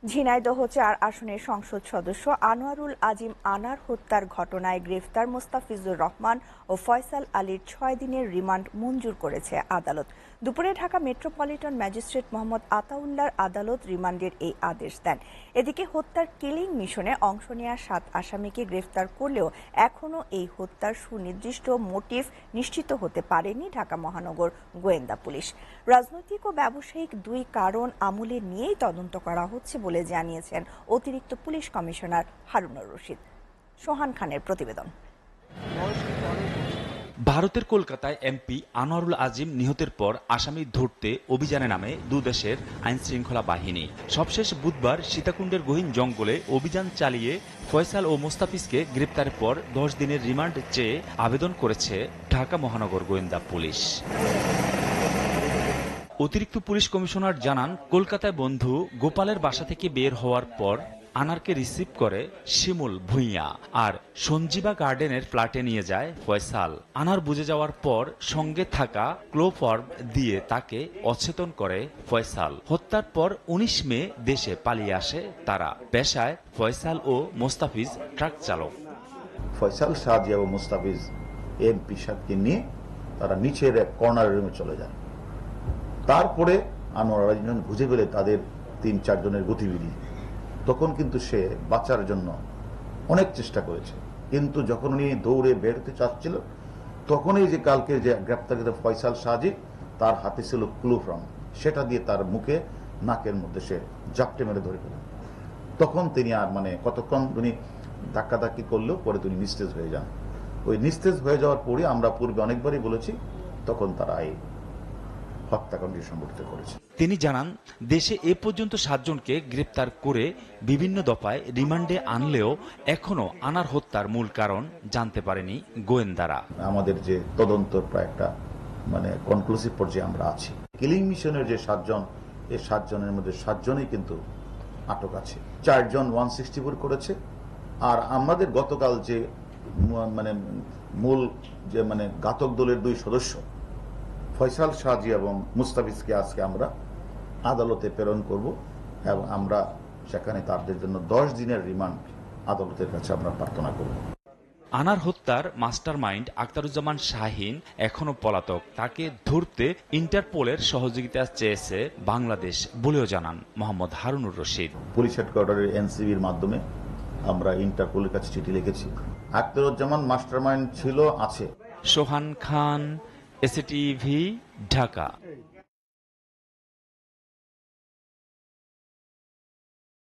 ঝিনাইদহ ৪ আসনের সংসদ সদস্য আনোয়ারুল আজিম আনার হত্যার ঘটনায় গ্রেফতার মোস্তাফিজুর রহমান ও ফয়সাল আলীর ৬ দিনের রিমান্ড মঞ্জুর করেছে আদালত। দুপুরে ঢাকা মেট্রোপলিটন ম্যাজিস্ট্রেট মোহাম্মদ আতাউল্লাহর আদালত রিমান্ডের এই আদেশ দেন। এদিকে হত্যার কিলিং মিশনে অংশ নেওয়া ৭ আসামিকে গ্রেফতার করলেও এখনও এই হত্যার সুনির্দিষ্ট মোটিভ নিশ্চিত হতে পারেনি ঢাকা মহানগর গোয়েন্দা পুলিশ। রাজনৈতিক ও ব্যবসায়িক দুই কারণ আমলে নিয়েই তদন্ত করা হচ্ছে বলে জানিয়েছেন অতিরিক্ত পুলিশ কমিশনার হারুনুর রশিদ। সোহান খানের প্রতিবেদন। ভারতের কলকাতায় এমপি আনোয়ারুল আজিম নিহতের পর আসামি ধরতে অভিযানে নামে দুদেশের আইনশৃঙ্খলা বাহিনী। সবশেষ বুধবার সীতাকুণ্ডের গহীন জঙ্গলে অভিযান চালিয়ে ফয়সাল ও মোস্তাফিজকে গ্রেপ্তারের পর ১০ দিনের রিমান্ড চেয়ে আবেদন করেছে ঢাকা মহানগর গোয়েন্দা পুলিশ। অতিরিক্ত পুলিশ কমিশনার জানান, কলকাতায় বন্ধু গোপালের বাসা থেকে বের হওয়ার পর আনারকে রিসিভ করে শিমুল ভুঁইয়া আর সঞ্জীবা গার্ডেনের ফ্ল্যাটে নিয়ে যায় ফয়সাল। আনার বুঝে যাওয়ার পর সঙ্গে থাকা ক্লোফর্ম দিয়ে তাকে অচেতন করে ফয়সাল। হত্যার পর ১৯ মে দেশে পালিয়ে আসে তারা। পেশায় ফয়সাল ও মোস্তাফিজ ট্রাক চালক। ফয়সাল, সাজি এবং মোস্তাফিজ এমপি সাহেবকে নিয়ে তারা নিচের এক কর্নার রুমে চলে যায়। তারপরে আনোয়ার যখন বুঝে পেলে তাদের ৩-৪ জনের গতিবিধি, তখন কিন্তু সে বাঁচার জন্য অনেক চেষ্টা করেছে। কিন্তু যখন উনি দৌড়ে বেরোতে চাচ্ছিল, তখনই যে কালকে যে গ্রেপ্তারকৃত ফয়সাল সাজি, তার হাতে ছিল ক্লোফর্ম, সেটা দিয়ে তার মুখে নাকের মধ্যে সে জাপটে মেরে ধরে ফেলেন। তখন তিনি আর কতক্ষণ উনি ধাক্কাধাক্কি করলেও পরে তিনি নিস্তেজ হয়ে যান। ওই নিস্তেজ হয়ে যাওয়ার পরে আমরা পূর্বে অনেকবারই বলেছি, তখন তারা এই হত্যাকাণ্ডটি সংঘটিত করেছে। তিনি জানান, দেশে এ পর্যন্ত ৭ জনকে গ্রেপ্তার করে বিভিন্ন দফায় রিমান্ডে আনলেও এখনো আনার হত্যার মূল কারণ জানতে পারেনি গোয়েন্দারা। আমাদের যে তদন্ত প্রায় একটা কনক্লুসিভ পর্যায়ে আমরা আছি। কিলিং মিশনের যে ৭ জন, এই ৭ জনের মধ্যে ৭ জনই কিন্তু আটক আছে। ৪ জন 164 করেছে। আর আমাদের গতকাল যে মূল যে ঘাতক দলের 2 সদস্য ফয়সাল, সাজি এবং মুস্তাফিজকে আজকে আমরা আদালতে প্রেরণ করব এবং আমরা সেখানে তাদের জন্য 10 দিনের রিমান্ড আদালতের কাছে আমরা প্রার্থনা করব। আনার হত্যার মাস্টারমাইন্ড আখতারুজ্জামান শাহীন এখনো পলাতক। তাকে ধরতে ইন্টারপোলের সহযোগিতা চেয়েছে বাংলাদেশ বলেও জানান মোহাম্মদ হারুনুর রশিদ। পুলিশ হেডকোয়ার্টারের এনসিবির মাধ্যমে আমরা ইন্টারপোলের কাছে চিঠি লিখেছি। আখতারুজ্জামান মাস্টারমাইন্ড ছিল, আছে। সোহান খান, এসএটিভি, ঢাকা।